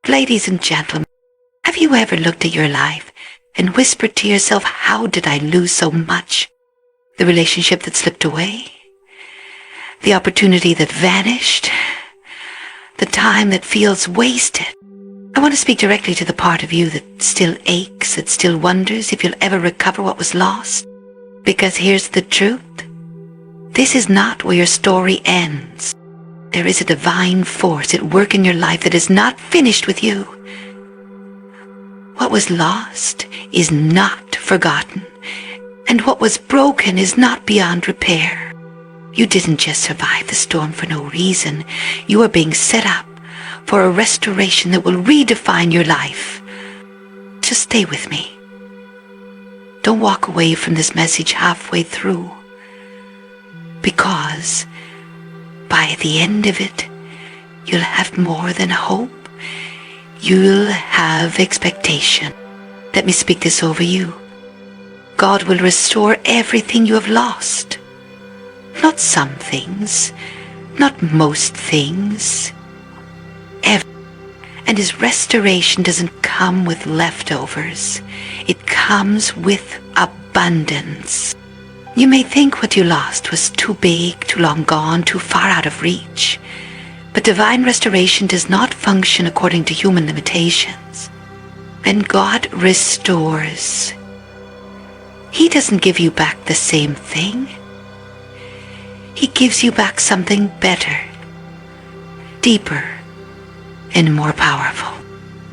Ladies and gentlemen, have you ever looked at your life and whispered to yourself, how did I lose so much? The relationship that slipped away, the opportunity that vanished, the time that feels wasted. I want to speak directly to the part of you that still aches, that still wonders if you'll ever recover what was lost. Because here's the truth. This is not where your story ends. There is a divine force at work in your life that is not finished with you. What was lost is not forgotten, and what was broken is not beyond repair. You didn't just survive the storm for no reason. You are being set up for a restoration that will redefine your life. Just stay with me. Don't walk away from this message halfway through, because by the end of it, you'll have more than hope. You'll have expectation. Let me speak this over you. God will restore everything you have lost. Not some things, not most things, everything. And his restoration doesn't come with leftovers. It comes with abundance. You may think what you lost was too big, too long gone, too far out of reach. But divine restoration does not function according to human limitations. When God restores, he doesn't give you back the same thing. He gives you back something better, deeper, and more powerful.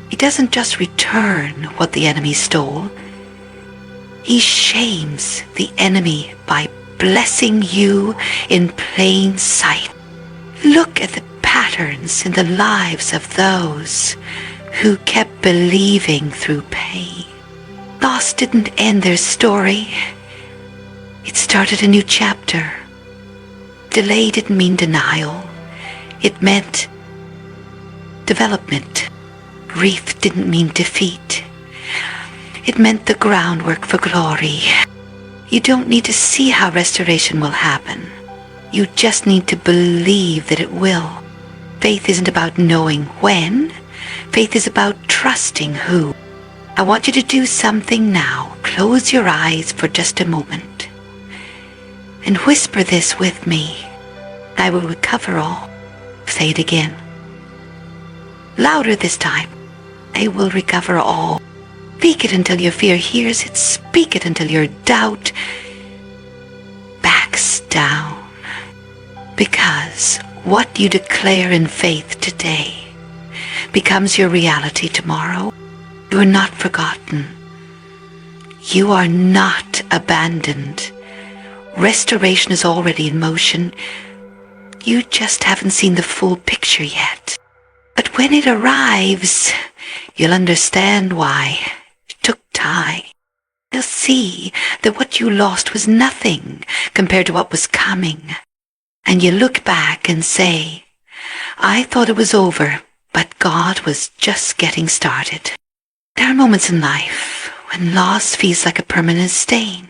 He doesn't just return what the enemy stole. He shames the enemy by blessing you in plain sight. Look at the patterns in the lives of those who kept believing through pain. Loss didn't end their story. It started a new chapter. Delay didn't mean denial. It meant development. Grief didn't mean defeat. It meant the groundwork for glory. You don't need to see how restoration will happen. You just need to believe that it will. Faith isn't about knowing when. Faith is about trusting who. I want you to do something now. Close your eyes for just a moment and whisper this with me. I will recover all. Say it again. Louder this time. I will recover all. Speak it until your fear hears it. Speak it until your doubt backs down. Because what you declare in faith today becomes your reality tomorrow. You are not forgotten. You are not abandoned. Restoration is already in motion. You just haven't seen the full picture yet. But when it arrives, you'll understand why. It took time. You'll see that what you lost was nothing compared to what was coming. And you look back and say, I thought it was over, but God was just getting started. There are moments in life when loss feels like a permanent stain,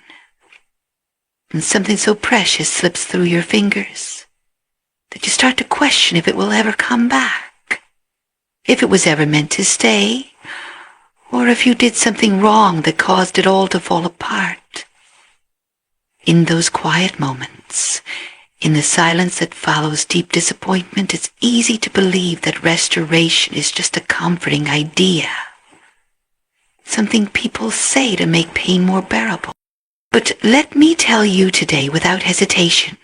and something so precious slips through your fingers that you start to question if it will ever come back, if it was ever meant to stay, or if you did something wrong that caused it all to fall apart. In those quiet moments, in the silence that follows deep disappointment, it's easy to believe that restoration is just a comforting idea, something people say to make pain more bearable. But let me tell you today without hesitation,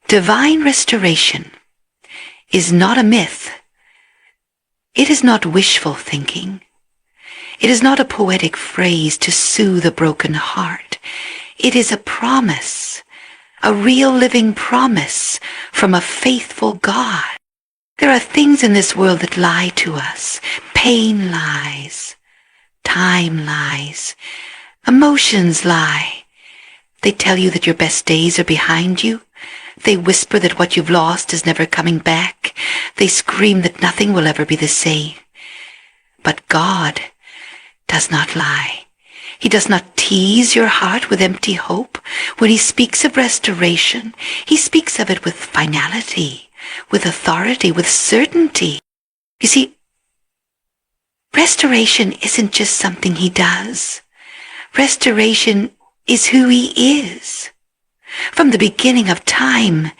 divine restoration is not a myth. It is not wishful thinking. It is not a poetic phrase to soothe a broken heart. It is a promise, a real living promise from a faithful God. There are things in this world that lie to us. Pain lies. Time lies. Emotions lie. They tell you that your best days are behind you. They whisper that what you've lost is never coming back. They scream that nothing will ever be the same. But God does not lie. He does not tease your heart with empty hope. When he speaks of restoration, he speaks of it with finality, with authority, with certainty. You see, Restoration isn't just something he does. Restoration is who he is. From the beginning of time,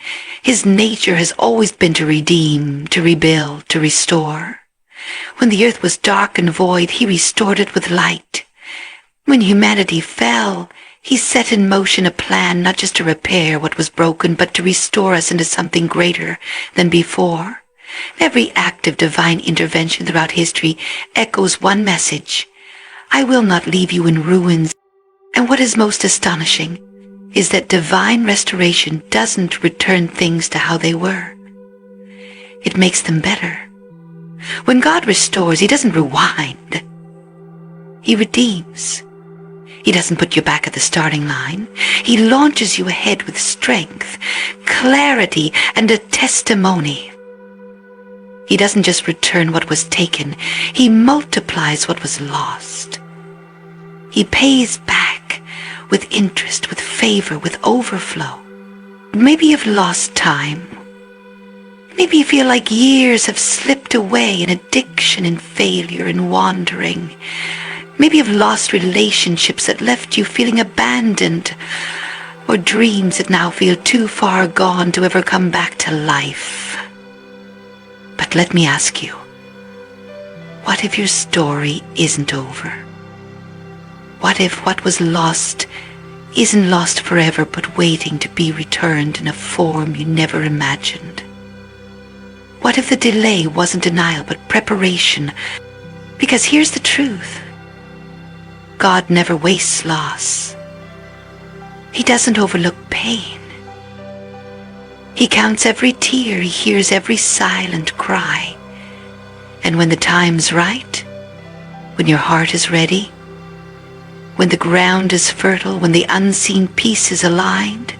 his nature has always been to redeem, to rebuild, to restore. When the earth was dark and void, he restored it with light. When humanity fell, he set in motion a plan not just to repair what was broken, but to restore us into something greater than before. Every act of divine intervention throughout history echoes one message: I will not leave you in ruins. And what is most astonishing is that divine restoration doesn't return things to how they were. It makes them better. When God restores, he doesn't rewind. He redeems. He doesn't put you back at the starting line. He launches you ahead with strength, clarity, and a testimony. He doesn't just return what was taken. He multiplies what was lost. He pays back with interest, with favor, with overflow. Maybe you've lost time. Maybe you feel like years have slipped away in addiction and failure and wandering. Maybe you've lost relationships that left you feeling abandoned, or dreams that now feel too far gone to ever come back to life. But let me ask you, what if your story isn't over? What if what was lost isn't lost forever, but waiting to be returned in a form you never imagined? What if the delay wasn't denial, but preparation? Because here's the truth. God never wastes loss. He doesn't overlook pain. He counts every tear. He hears every silent cry. And when the time's right, when your heart is ready, when the ground is fertile, when the unseen piece is aligned,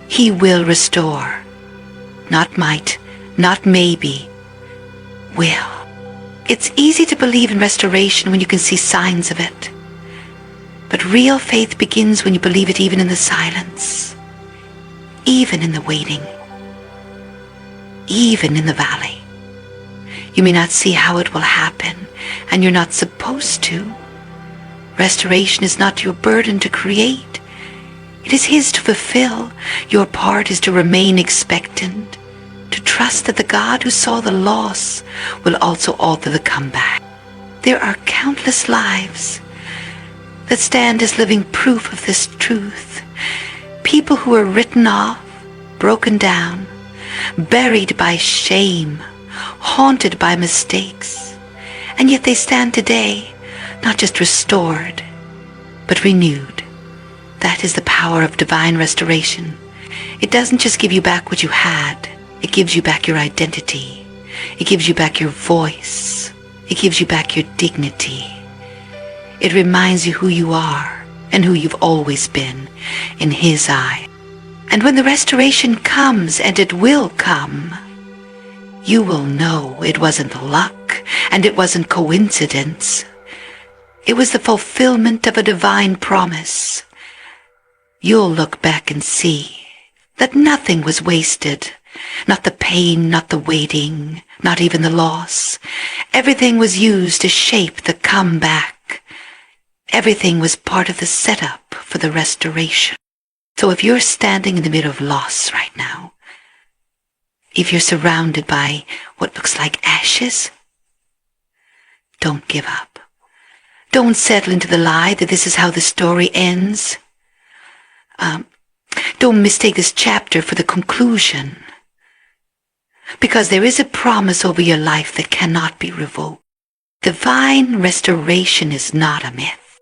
he will restore. Not might, not maybe, will. It's easy to believe in restoration when you can see signs of it. But real faith begins when you believe it even in the silence, even in the waiting, even in the valley. You may not see how it will happen, and you're not supposed to. Restoration is not your burden to create. It is his to fulfill. Your part is to remain expectant, to trust that the God who saw the loss will also alter the comeback. There are countless lives that stand as living proof of this truth. People who are written off, broken down, buried by shame, haunted by mistakes, and yet they stand today, not just restored, but renewed. That is the power of divine restoration. It doesn't just give you back what you had. It gives you back your identity. It gives you back your voice. It gives you back your dignity. It reminds you who you are and who you've always been in his eye. And when the restoration comes, and it will come, you will know it wasn't luck and it wasn't coincidence. It was the fulfillment of a divine promise. You'll look back and see that nothing was wasted. Not the pain, not the waiting, not even the loss. Everything was used to shape the comeback. Everything was part of the setup for the restoration. So if you're standing in the middle of loss right now, if you're surrounded by what looks like ashes, don't give up. Don't settle into the lie that this is how the story ends. Don't mistake this chapter for the conclusion. Because there is a promise over your life that cannot be revoked. Divine restoration is not a myth.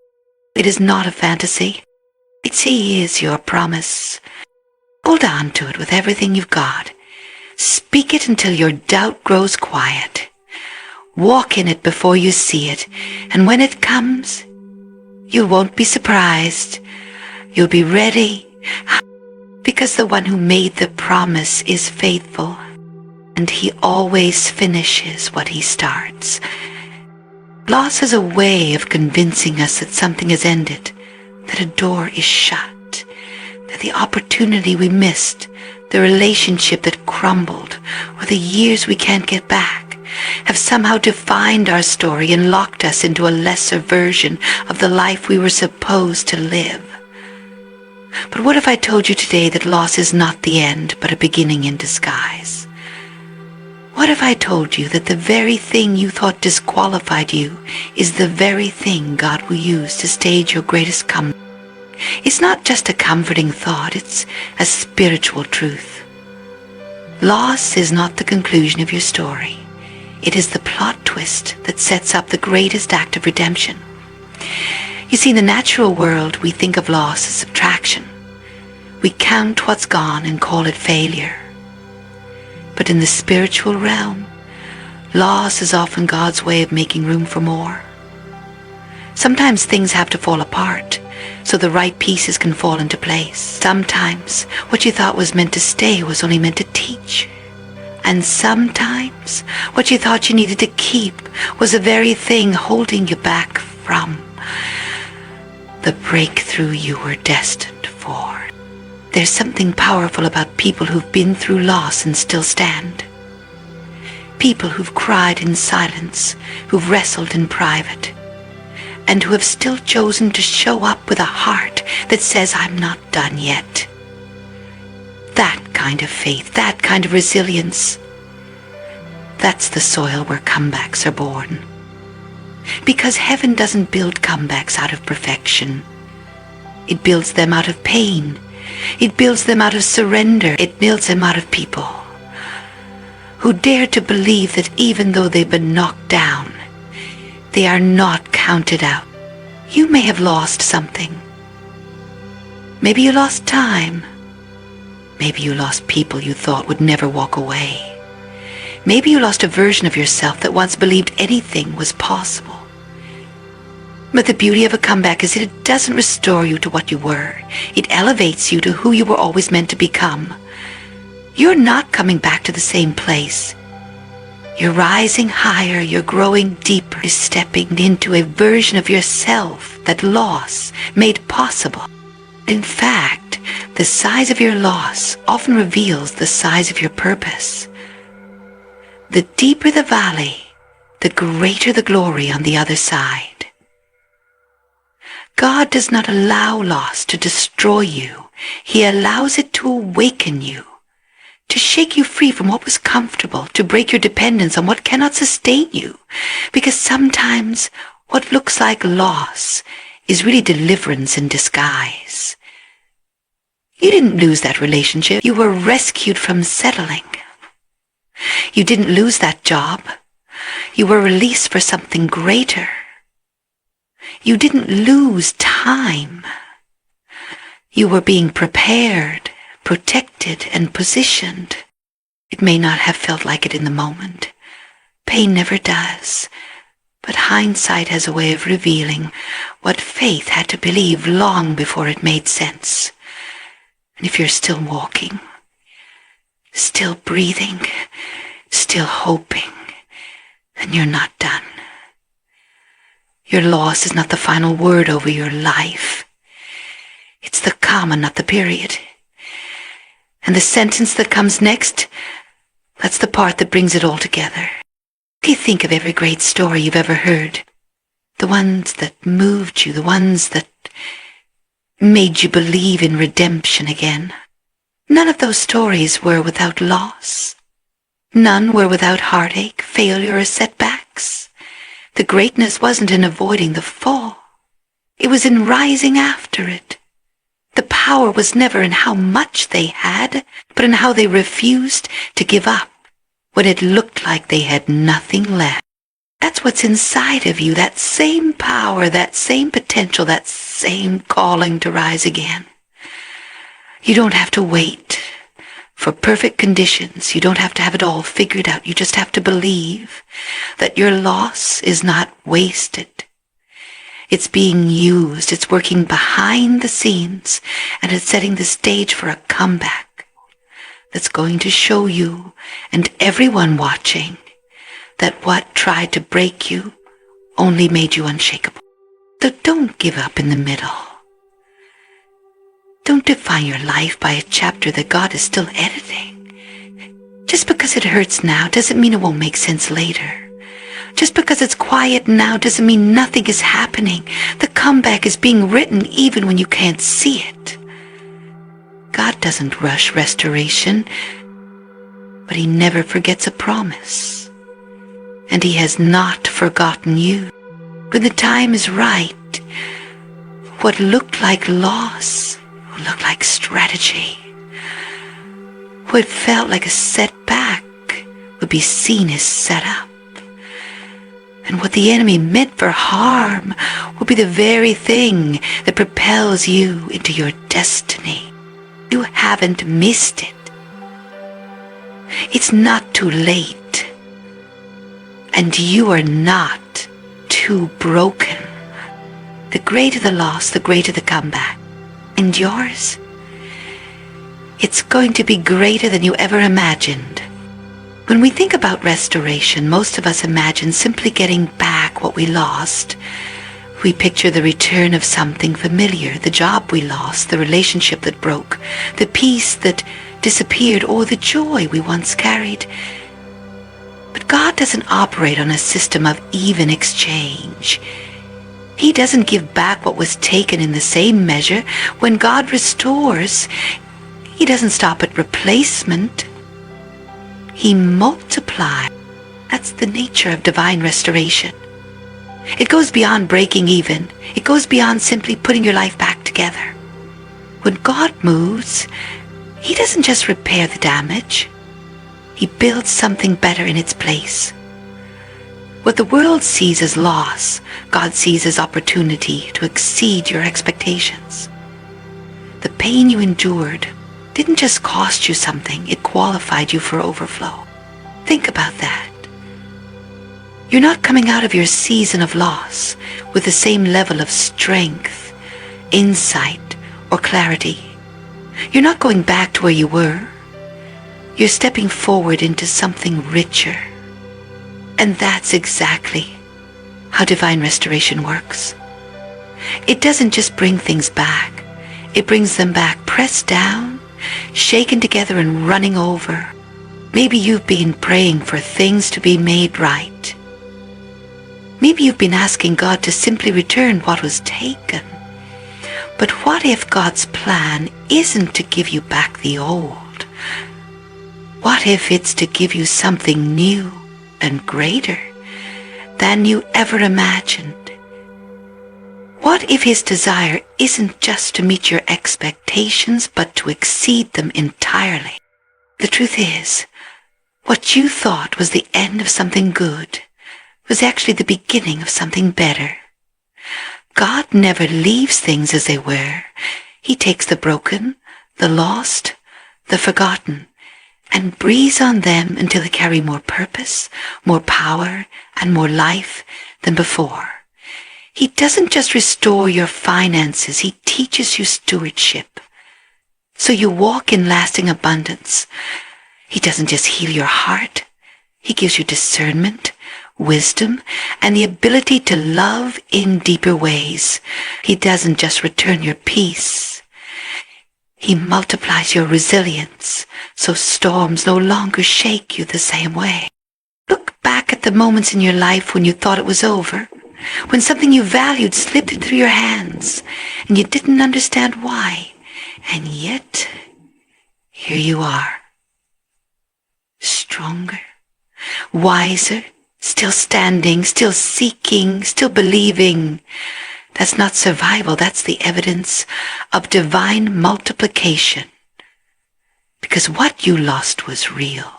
It is not a fantasy. It is your promise. Hold on to it with everything you've got. Speak it until your doubt grows quiet. Walk in it before you see it, and when it comes, you won't be surprised. You'll be ready, because the one who made the promise is faithful, and he always finishes what he starts. Loss is a way of convincing us that something has ended, that a door is shut, that the opportunity we missed, the relationship that crumbled, or the years we can't get back, have somehow defined our story and locked us into a lesser version of the life we were supposed to live. But what if I told you today that loss is not the end, but a beginning in disguise? What if I told you that the very thing you thought disqualified you is the very thing God will use to stage your greatest comeback? It's not just a comforting thought, it's a spiritual truth. Loss is not the conclusion of your story. It is the plot twist that sets up the greatest act of redemption. You see, in the natural world, we think of loss as subtraction. We count what's gone and call it failure. But in the spiritual realm, loss is often God's way of making room for more. Sometimes things have to fall apart so the right pieces can fall into place. Sometimes what you thought was meant to stay was only meant to teach. And sometimes what you thought you needed to keep was the very thing holding you back from the breakthrough you were destined for. There's something powerful about people who've been through loss and still stand. People who've cried in silence, who've wrestled in private, and who have still chosen to show up with a heart that says, I'm not done yet. That kind of faith, that kind of resilience, that's the soil where comebacks are born. Because heaven doesn't build comebacks out of perfection. It builds them out of pain. It builds them out of surrender. It builds them out of people who dare to believe that even though they've been knocked down, they are not counted out. You may have lost something. Maybe you lost time. Maybe you lost people you thought would never walk away. Maybe you lost a version of yourself that once believed anything was possible. But the beauty of a comeback is that it doesn't restore you to what you were. It elevates you to who you were always meant to become. You're not coming back to the same place. You're rising higher, you're growing deeper, you're stepping into a version of yourself that loss made possible. In fact, the size of your loss often reveals the size of your purpose. The deeper the valley, the greater the glory on the other side. God does not allow loss to destroy you. He allows it to awaken you, to shake you free from what was comfortable, to break your dependence on what cannot sustain you. Because sometimes what looks like loss is really deliverance in disguise. You didn't lose that relationship. You were rescued from settling. You didn't lose that job. You were released for something greater. You didn't lose time. You were being prepared, protected, and positioned. It may not have felt like it in the moment. Pain never does. But hindsight has a way of revealing what faith had to believe long before it made sense. And if you're still walking, still breathing, still hoping, then you're not done. Your loss is not the final word over your life. It's the comma, not the period. And the sentence that comes next, that's the part that brings it all together. If you think of every great story you've ever heard, the ones that moved you, the ones that made you believe in redemption again, none of those stories were without loss. None were without heartache, failure, or setbacks. The greatness wasn't in avoiding the fall. It was in rising after it. The power was never in how much they had, but in how they refused to give up when it looked like they had nothing left. That's what's inside of you, that same power, that same potential, that same calling to rise again. You don't have to wait for perfect conditions. You don't have to have it all figured out. You just have to believe that your loss is not wasted. It's being used. It's working behind the scenes, and it's setting the stage for a comeback that's going to show you and everyone watching that what tried to break you only made you unshakable. So don't give up in the middle. Don't define your life by a chapter that God is still editing. Just because it hurts now doesn't mean it won't make sense later. Just because it's quiet now doesn't mean nothing is happening. The comeback is being written even when you can't see it. God doesn't rush restoration, but He never forgets a promise. And He has not forgotten you. When the time is right, what looked like loss will look like strategy. What felt like a setback will be seen as set up. And what the enemy meant for harm will be the very thing that propels you into your destiny. You haven't missed it. It's not too late. And you are not too broken. The greater the loss, the greater the comeback. And yours? It's going to be greater than you ever imagined. When we think about restoration, most of us imagine simply getting back what we lost. We picture the return of something familiar, the job we lost, the relationship that broke, the peace that disappeared, or the joy we once carried. But God doesn't operate on a system of even exchange. He doesn't give back what was taken in the same measure. When God restores, He doesn't stop at replacement. He multiplies. That's the nature of divine restoration. It goes beyond breaking even. It goes beyond simply putting your life back together. When God moves, He doesn't just repair the damage. He builds something better in its place. What the world sees as loss, God sees as opportunity to exceed your expectations. The pain you endured didn't just cost you something, it qualified you for overflow. Think about that. You're not coming out of your season of loss with the same level of strength, insight, or clarity. You're not going back to where you were. You're stepping forward into something richer. And that's exactly how divine restoration works. It doesn't just bring things back. It brings them back pressed down, shaken together and running over. Maybe you've been praying for things to be made right. Maybe you've been asking God to simply return what was taken. But what if God's plan isn't to give you back the old? What if it's to give you something new and greater than you ever imagined? What if His desire isn't just to meet your expectations, but to exceed them entirely? The truth is, what you thought was the end of something good was actually the beginning of something better. God never leaves things as they were. He takes the broken, the lost, the forgotten, and breathes on them until they carry more purpose, more power, and more life than before. He doesn't just restore your finances, He teaches you stewardship. So you walk in lasting abundance. He doesn't just heal your heart, He gives you discernment, wisdom, and the ability to love in deeper ways. He doesn't just return your peace. He multiplies your resilience, so storms no longer shake you the same way. Look back at the moments in your life when you thought it was over, when something you valued slipped through your hands, and you didn't understand why, and yet, here you are. Stronger, wiser, still standing, still seeking, still believing. That's not survival, that's the evidence of divine multiplication. Because what you lost was real,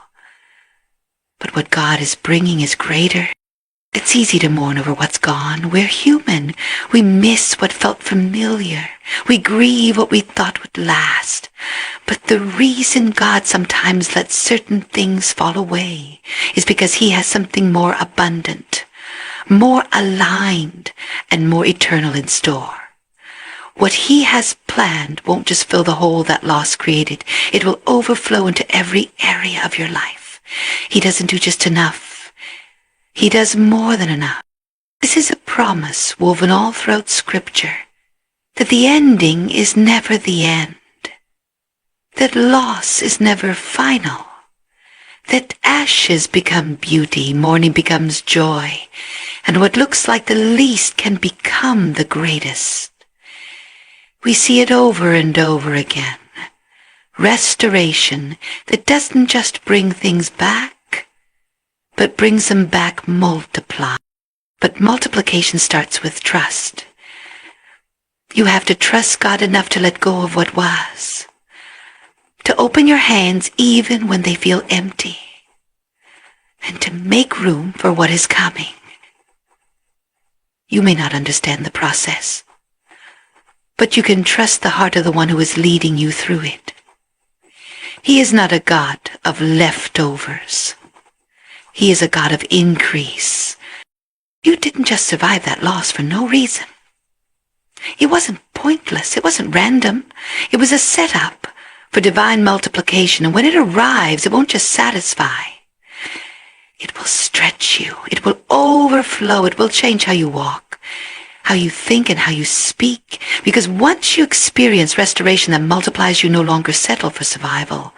but what God is bringing is greater. It's easy to mourn over what's gone. We're human. We miss what felt familiar. We grieve what we thought would last. But the reason God sometimes lets certain things fall away is because He has something more abundant, more aligned, and more eternal in store. What He has planned won't just fill the hole that loss created. It will overflow into every area of your life. He doesn't do just enough. He does more than enough. This is a promise woven all throughout Scripture, that the ending is never the end, that loss is never final, that ashes become beauty, mourning becomes joy, and what looks like the least can become the greatest. We see it over and over again. Restoration that doesn't just bring things back, but brings them back multiplied. But multiplication starts with trust. You have to trust God enough to let go of what was, to open your hands even when they feel empty, and to make room for what is coming. You may not understand the process, but you can trust the heart of the one who is leading you through it. He is not a God of leftovers. He is a God of increase. You didn't just survive that loss for no reason. It wasn't pointless. It wasn't random. It was a setup for divine multiplication. And when it arrives, it won't just satisfy. It will stretch you. It will overflow. It will change how you walk, how you think, and how you speak. Because once you experience restoration that multiplies, you no longer settle for survival.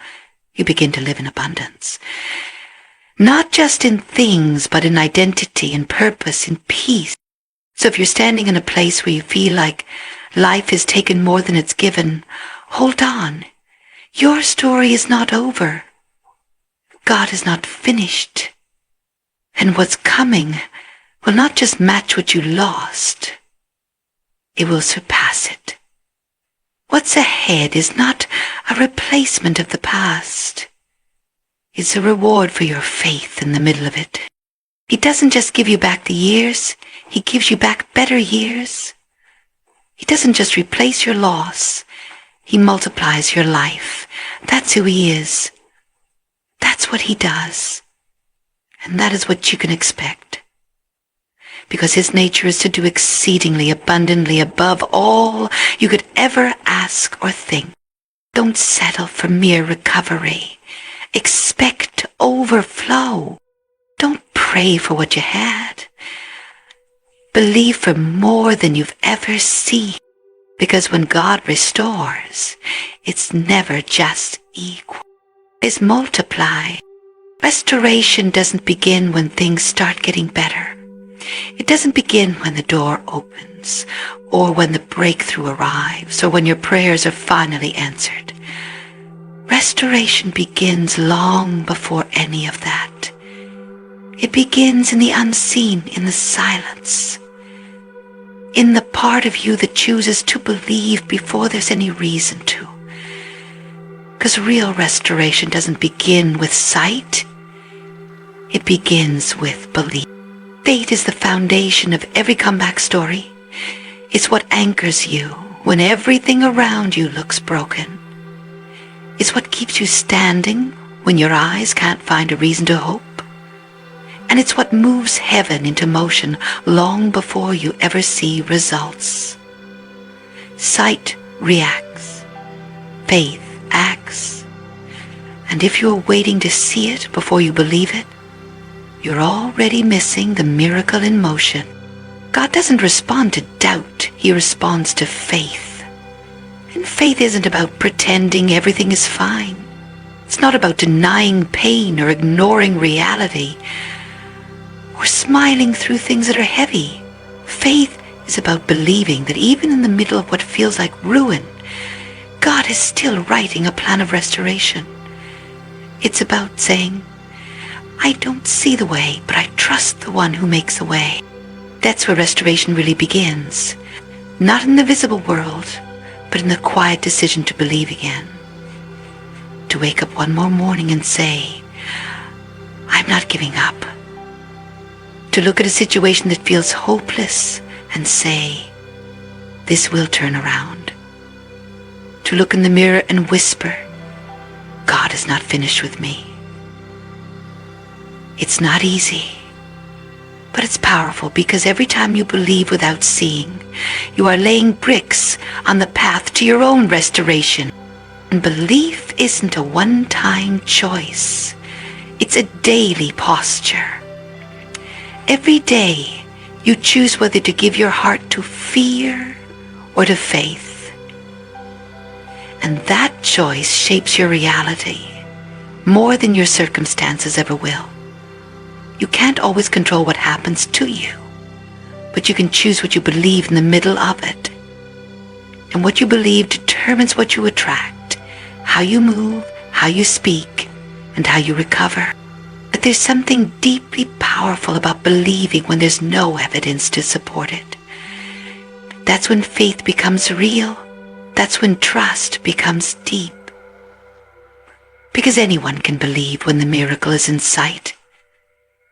You begin to live in abundance. Not just in things, but in identity, in purpose, in peace. So if you're standing in a place where you feel like life is taken more than it's given, hold on. Your story is not over. God is not finished. And what's coming will not just match what you lost. It will surpass it. What's ahead is not a replacement of the past. It's a reward for your faith in the middle of it. He doesn't just give you back the years, He gives you back better years. He doesn't just replace your loss, He multiplies your life. That's who He is. That's what He does. And that is what you can expect. Because His nature is to do exceedingly abundantly above all you could ever ask or think. Don't settle for mere recovery. Expect overflow. Don't pray for what you had. Believe for more than you've ever seen. Because when God restores, it's never just equal. It's multiplied. Restoration doesn't begin when things start getting better. It doesn't begin when the door opens, or when the breakthrough arrives, or when your prayers are finally answered. Restoration begins long before any of that. It begins in the unseen, in the silence, in the part of you that chooses to believe before there's any reason to. Because real restoration doesn't begin with sight. It begins with belief. Faith is the foundation of every comeback story. It's what anchors you when everything around you looks broken. It's what keeps you standing when your eyes can't find a reason to hope. And it's what moves heaven into motion long before you ever see results. Sight reacts. Faith acts. And if you're waiting to see it before you believe it, you're already missing the miracle in motion. God doesn't respond to doubt. He responds to faith. And faith isn't about pretending everything is fine. It's not about denying pain or ignoring reality or smiling through things that are heavy. Faith is about believing that even in the middle of what feels like ruin, God is still writing a plan of restoration. It's about saying, I don't see the way, but I trust the one who makes a way. That's where restoration really begins. Not in the visible world, but in the quiet decision to believe again. To wake up one more morning and say, I'm not giving up. To look at a situation that feels hopeless and say, this will turn around. To look in the mirror and whisper, God is not finished with me. It's not easy, but it's powerful because every time you believe without seeing, you are laying bricks on the path to your own restoration. And belief isn't a one-time choice. It's a daily posture. Every day, you choose whether to give your heart to fear or to faith. And that choice shapes your reality, more than your circumstances ever will. You can't always control what happens to you, but you can choose what you believe in the middle of it. And what you believe determines what you attract, how you move, how you speak, and how you recover. But there's something deeply powerful about believing when there's no evidence to support it. That's when faith becomes real. That's when trust becomes deep. Because anyone can believe when the miracle is in sight.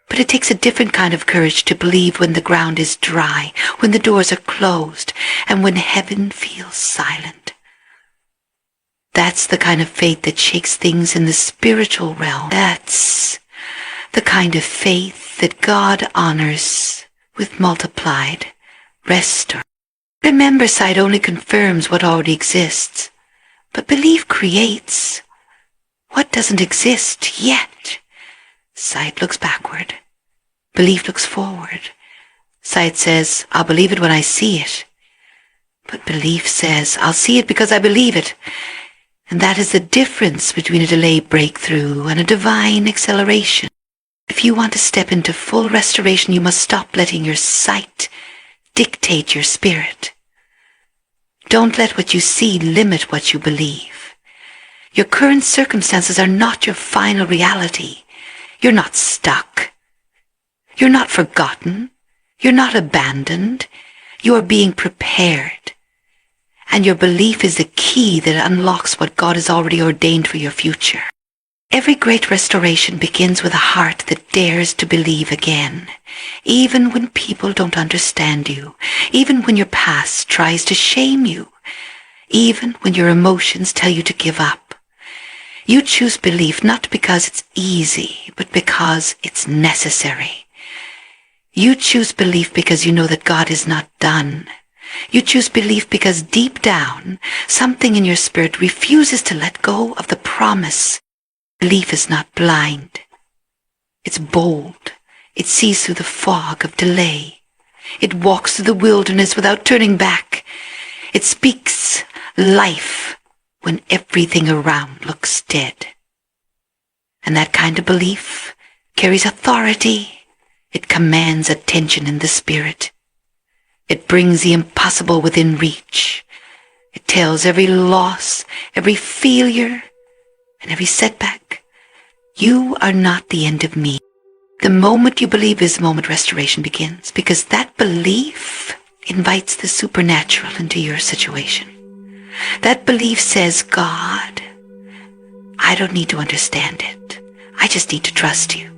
But it takes a different kind of courage to believe when the ground is dry, when the doors are closed, and when heaven feels silent. That's the kind of faith that shakes things in the spiritual realm. That's the kind of faith that God honors with multiplied restoration. Remember, sight only confirms what already exists, but belief creates what doesn't exist yet. Sight looks backward. Belief looks forward. Sight says, I'll believe it when I see it. But belief says, I'll see it because I believe it. And that is the difference between a delayed breakthrough and a divine acceleration. If you want to step into full restoration, you must stop letting your sight dictate your spirit. Don't let what you see limit what you believe. Your current circumstances are not your final reality. You're not stuck. You're not forgotten. You're not abandoned. You are being prepared. And your belief is the key that unlocks what God has already ordained for your future. Every great restoration begins with a heart that dares to believe again, even when people don't understand you, even when your past tries to shame you, even when your emotions tell you to give up. You choose belief not because it's easy, but because it's necessary. You choose belief because you know that God is not done. You choose belief because deep down, something in your spirit refuses to let go of the promise. Belief is not blind. It's bold. It sees through the fog of delay. It walks through the wilderness without turning back. It speaks life when everything around looks dead. And that kind of belief carries authority. It commands attention in the spirit. It brings the impossible within reach. It tells every loss, every failure, and every setback, you are not the end of me. The moment you believe is the moment restoration begins, because that belief invites the supernatural into your situation. That belief says, God, I don't need to understand it. I just need to trust you.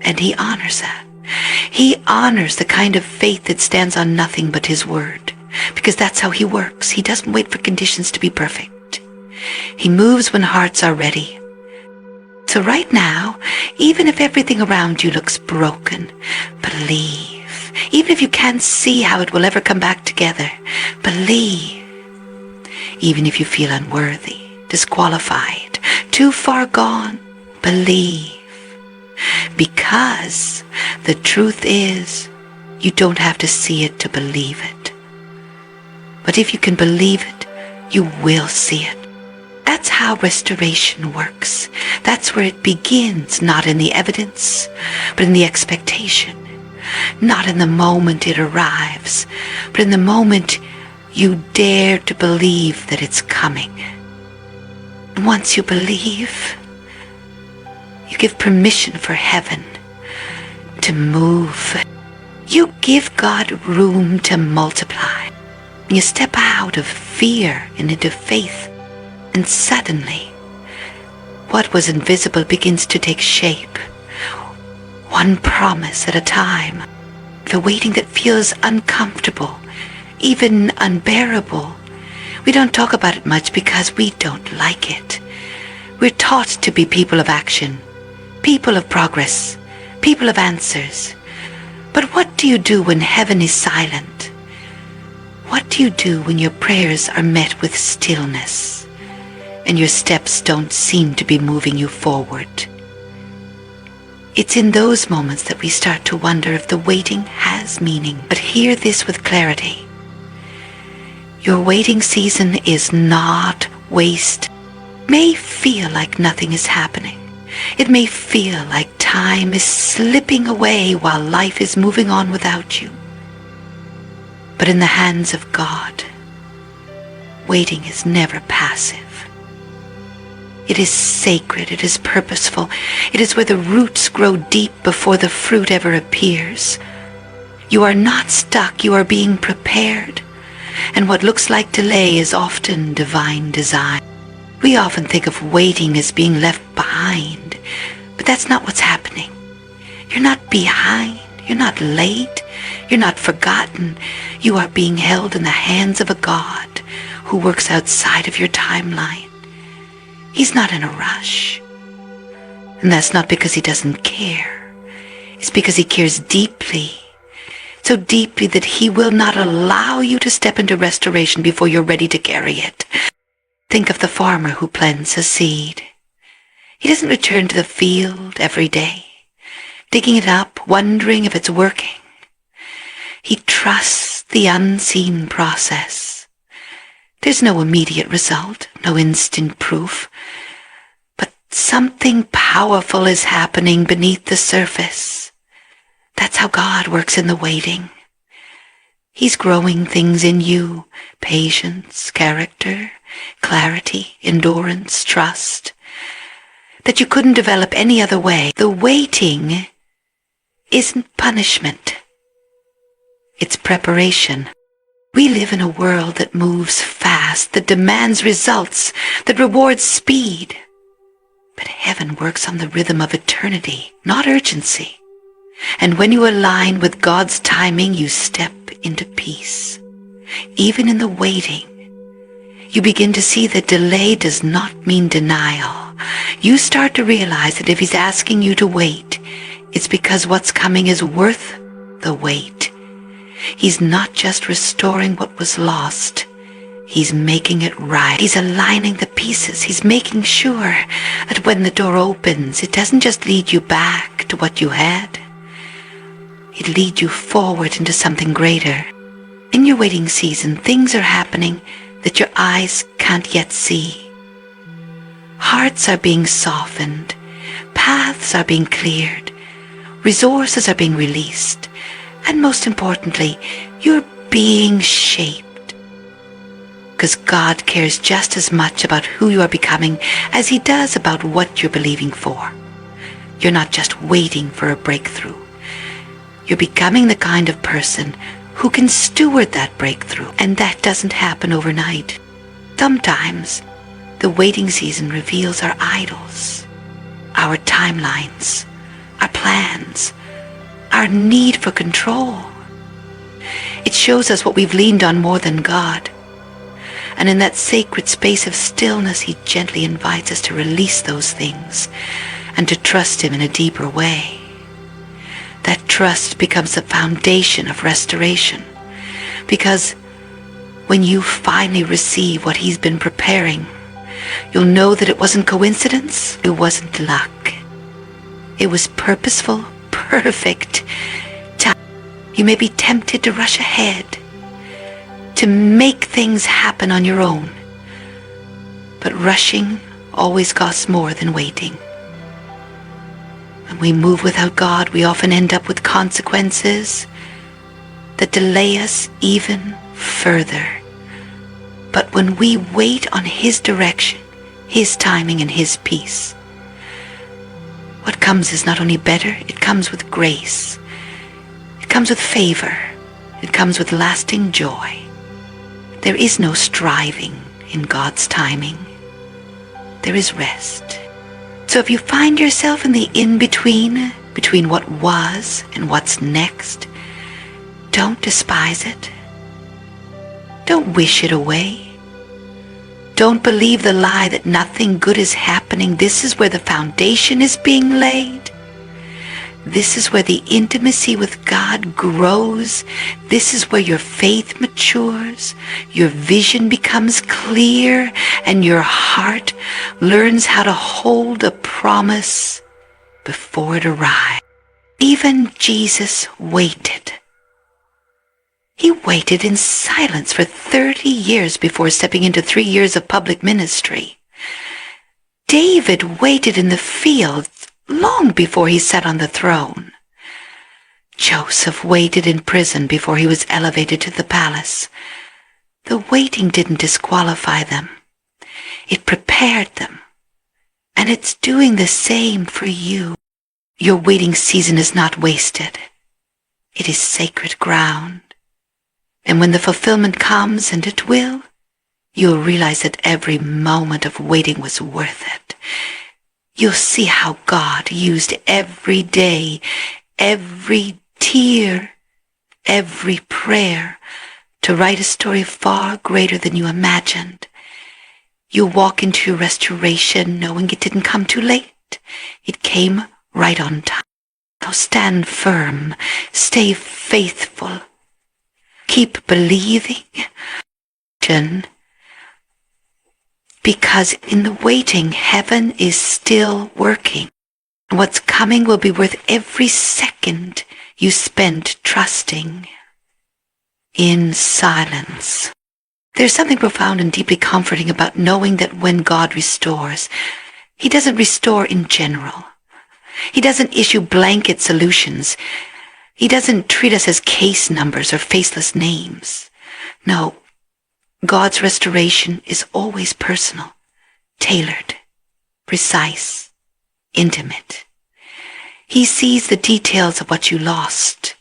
And he honors that. He honors the kind of faith that stands on nothing but his word, because that's how he works. He doesn't wait for conditions to be perfect. He moves when hearts are ready. So right now, even if everything around you looks broken, believe. Even if you can't see how it will ever come back together, believe. Even if you feel unworthy, disqualified, too far gone, believe. Because the truth is, you don't have to see it to believe it. But if you can believe it, you will see it. That's how restoration works. That's where it begins, not in the evidence, but in the expectation. Not in the moment it arrives, but in the moment you dare to believe that it's coming. And once you believe, you give permission for heaven to move. You give God room to multiply. You step out of fear and into faith. And suddenly, what was invisible begins to take shape, one promise at a time. The waiting that feels uncomfortable, even unbearable. We don't talk about it much because we don't like it. We're taught to be people of action, people of progress, people of answers. But what do you do when heaven is silent? What do you do when your prayers are met with stillness? And your steps don't seem to be moving you forward? It's in those moments that we start to wonder if the waiting has meaning. But hear this with clarity. Your waiting season is not waste. It may feel like nothing is happening, It may feel like time is slipping away while life is moving on without you. But in the hands of God, waiting is never passive. It is sacred, it is purposeful. It is where the roots grow deep before the fruit ever appears. You are not stuck, you are being prepared. And what looks like delay is often divine design. We often think of waiting as being left behind, but that's not what's happening. You're not behind, you're not late, you're not forgotten. You are being held in the hands of a God who works outside of your timeline. He's not in a rush. And that's not because he doesn't care. It's because he cares deeply. So deeply that he will not allow you to step into restoration before you're ready to carry it. Think of the farmer who plants a seed. He doesn't return to the field every day, digging it up, wondering if it's working. He trusts the unseen process. There's no immediate result, no instant proof, but something powerful is happening beneath the surface. That's how God works in the waiting. He's growing things in you: patience, character, clarity, endurance, trust, that you couldn't develop any other way. The waiting isn't punishment. It's preparation. We live in a world that moves fast, that demands results, that rewards speed. But heaven works on the rhythm of eternity, not urgency. And when you align with God's timing, you step into peace. Even in the waiting, you begin to see that delay does not mean denial. You start to realize that if he's asking you to wait, it's because what's coming is worth the wait. He's not just restoring what was lost. He's making it right. He's aligning the pieces. He's making sure that when the door opens, it doesn't just lead you back to what you had. It leads you forward into something greater. In your waiting season, things are happening that your eyes can't yet see. Hearts are being softened. Paths are being cleared. Resources are being released. And most importantly, you're being shaped. Because God cares just as much about who you are becoming as he does about what you're believing for. You're not just waiting for a breakthrough. You're becoming the kind of person who can steward that breakthrough, and that doesn't happen overnight. Sometimes the waiting season reveals our idols, our timelines, our plans, our need for control. It shows us what we've leaned on more than God. And in that sacred space of stillness, he gently invites us to release those things and to trust him in a deeper way. That trust becomes the foundation of restoration, because when you finally receive what he's been preparing, you'll know that it wasn't coincidence, it wasn't luck. It was purposeful, perfect time. You may be tempted to rush ahead, to make things happen on your own, but rushing always costs more than waiting. When we move without God, we often end up with consequences that delay us even further. But when we wait on his direction, his timing, and his peace, what comes is not only better, it comes with grace. It comes with favor. It comes with lasting joy. There is no striving in God's timing. There is rest. So if you find yourself in the in-between, between what was and what's next, don't despise it. Don't wish it away. Don't believe the lie that nothing good is happening. This is where the foundation is being laid. This is where the intimacy with God grows. This is where your faith matures, your vision becomes clear, and your heart learns how to hold a promise before it arrives. Even Jesus waited. He waited in silence for 30 years before stepping into 3 years of public ministry. David waited in the fields long before he sat on the throne. Joseph waited in prison before he was elevated to the palace. The waiting didn't disqualify them. It prepared them. And it's doing the same for you. Your waiting season is not wasted. It is sacred ground. And when the fulfillment comes, and it will, you'll realize that every moment of waiting was worth it. You'll see how God used every day, every tear, every prayer to write a story far greater than you imagined. You'll walk into your restoration knowing it didn't come too late. It came right on time. Now stand firm, stay faithful, keep believing, because in the waiting, heaven is still working. What's coming will be worth every second you spent trusting in silence. There's something profound and deeply comforting about knowing that when God restores, He doesn't restore in general. He doesn't issue blanket solutions. He doesn't treat us as case numbers or faceless names. No, God's restoration is always personal, tailored, precise, intimate. He sees the details of what you lost,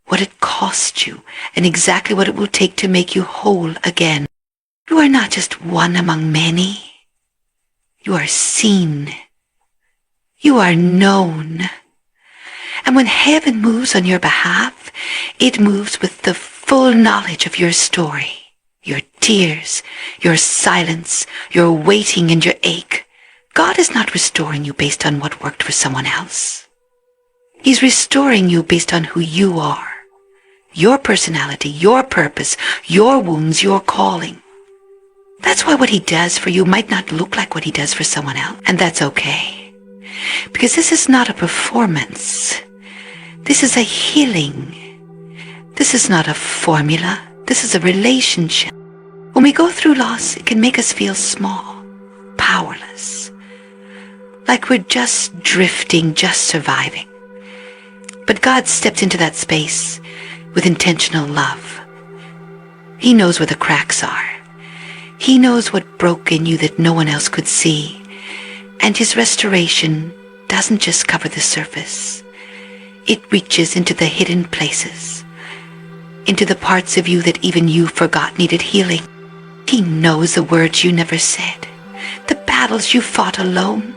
what it cost you, and exactly what it will take to make you whole again. You are not just one among many. You are seen. You are known. And when heaven moves on your behalf, it moves with the full knowledge of your story, your tears, your silence, your waiting and your ache. God is not restoring you based on what worked for someone else. He's restoring you based on who you are, your personality, your purpose, your wounds, your calling. That's why what He does for you might not look like what He does for someone else, and that's okay. Because this is not a performance. This is a healing. This is not a formula. This is a relationship. When we go through loss, it can make us feel small, powerless, like we're just drifting, just surviving. But God steps into that space with intentional love. He knows where the cracks are. He knows what broke in you that no one else could see. And His restoration doesn't just cover the surface. It reaches into the hidden places, into the parts of you that even you forgot needed healing. He knows the words you never said, the battles you fought alone,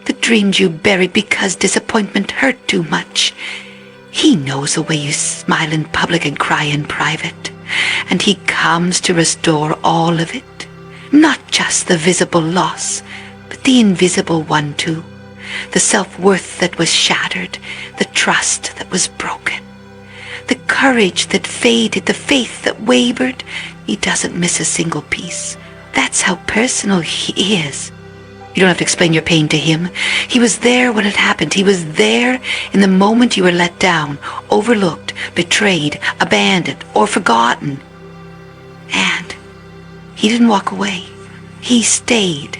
the dreams you buried because disappointment hurt too much. He knows the way you smile in public and cry in private, and He comes to restore all of it, not just the visible loss, but the invisible one too, the self-worth that was shattered, the trust that was broken, the courage that faded, the faith that wavered. He doesn't miss a single piece. That's how personal He is. You don't have to explain your pain to Him. He was there when it happened. He was there in the moment you were let down, overlooked, betrayed, abandoned, or forgotten. And He didn't walk away. He stayed.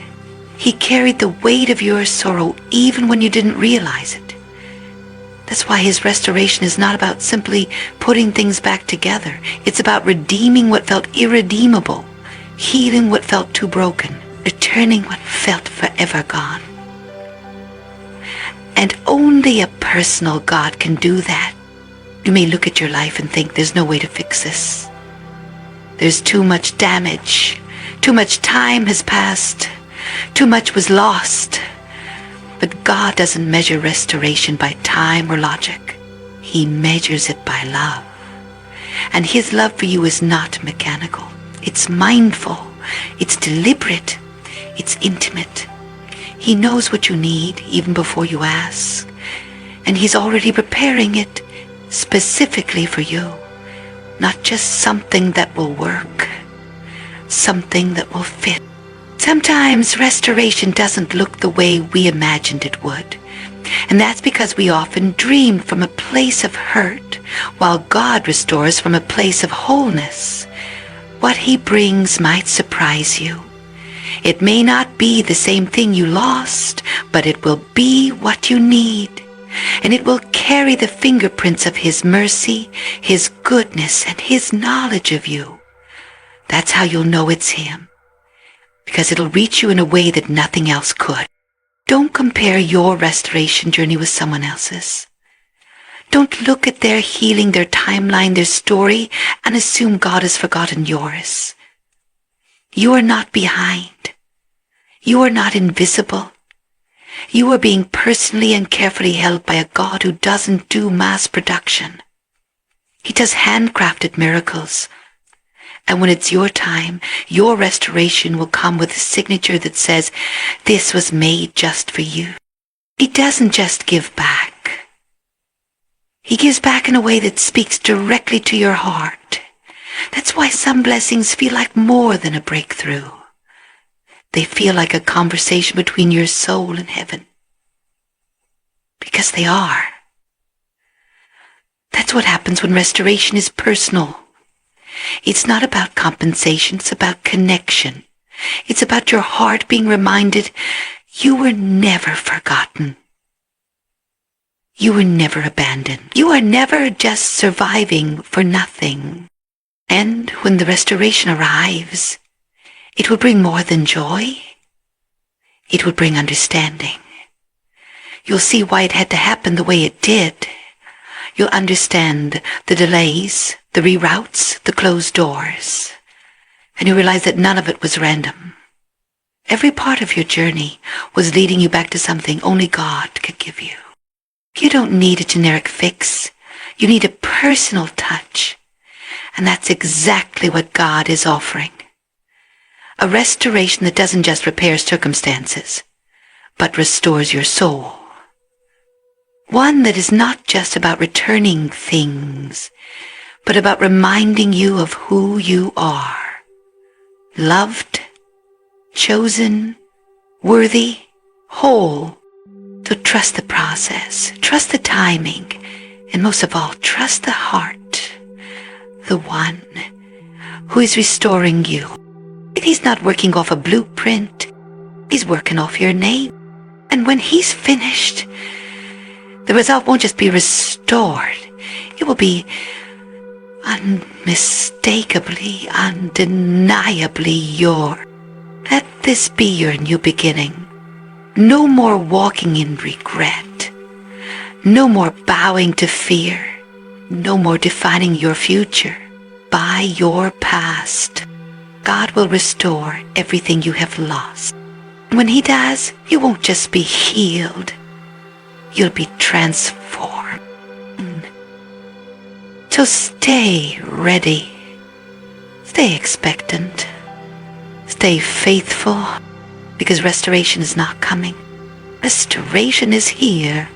He carried the weight of your sorrow even when you didn't realize it. That's why His restoration is not about simply putting things back together. It's about redeeming what felt irredeemable, healing what felt too broken, returning what felt forever gone. And only a personal God can do that. You may look at your life and think there's no way to fix this. There's too much damage. Too much time has passed. Too much was lost. But God doesn't measure restoration by time or logic. He measures it by love. And His love for you is not mechanical. It's mindful. It's deliberate. It's intimate. He knows what you need even before you ask. And He's already preparing it specifically for you. Not just something that will work. Something that will fit. Sometimes restoration doesn't look the way we imagined it would. And that's because we often dream from a place of hurt, while God restores from a place of wholeness. What He brings might surprise you. It may not be the same thing you lost, but it will be what you need. And it will carry the fingerprints of His mercy, His goodness, and His knowledge of you. That's how you'll know it's Him, because it'll reach you in a way that nothing else could. Don't compare your restoration journey with someone else's. Don't look at their healing, their timeline, their story, and assume God has forgotten yours. You are not behind. You are not invisible. You are being personally and carefully held by a God who doesn't do mass production. He does handcrafted miracles. And when it's your time, your restoration will come with a signature that says, this was made just for you. He doesn't just give back. He gives back in a way that speaks directly to your heart. That's why some blessings feel like more than a breakthrough. They feel like a conversation between your soul and heaven. Because they are. That's what happens when restoration is personal. It's not about compensation, it's about connection. It's about your heart being reminded you were never forgotten. You were never abandoned. You are never just surviving for nothing. And when the restoration arrives, it will bring more than joy. It will bring understanding. You'll see why it had to happen the way it did. You'll understand the delays, the reroutes, the closed doors. And you realize that none of it was random. Every part of your journey was leading you back to something only God could give you. You don't need a generic fix. You need a personal touch. And that's exactly what God is offering. A restoration that doesn't just repair circumstances, but restores your soul. One that is not just about returning things, but about reminding you of who you are. Loved, chosen, worthy, whole. So trust the process, trust the timing, and most of all, trust the heart, the one who is restoring you. He's not working off a blueprint, He's working off your name. And when He's finished, the result won't just be restored, it will be unmistakably, undeniably yours. Let this be your new beginning. No more walking in regret. No more bowing to fear. No more defining your future by your past. God will restore everything you have lost. When He does, you won't just be healed. You'll be transformed. So stay ready. Stay expectant. Stay faithful, because restoration is not coming. Restoration is here.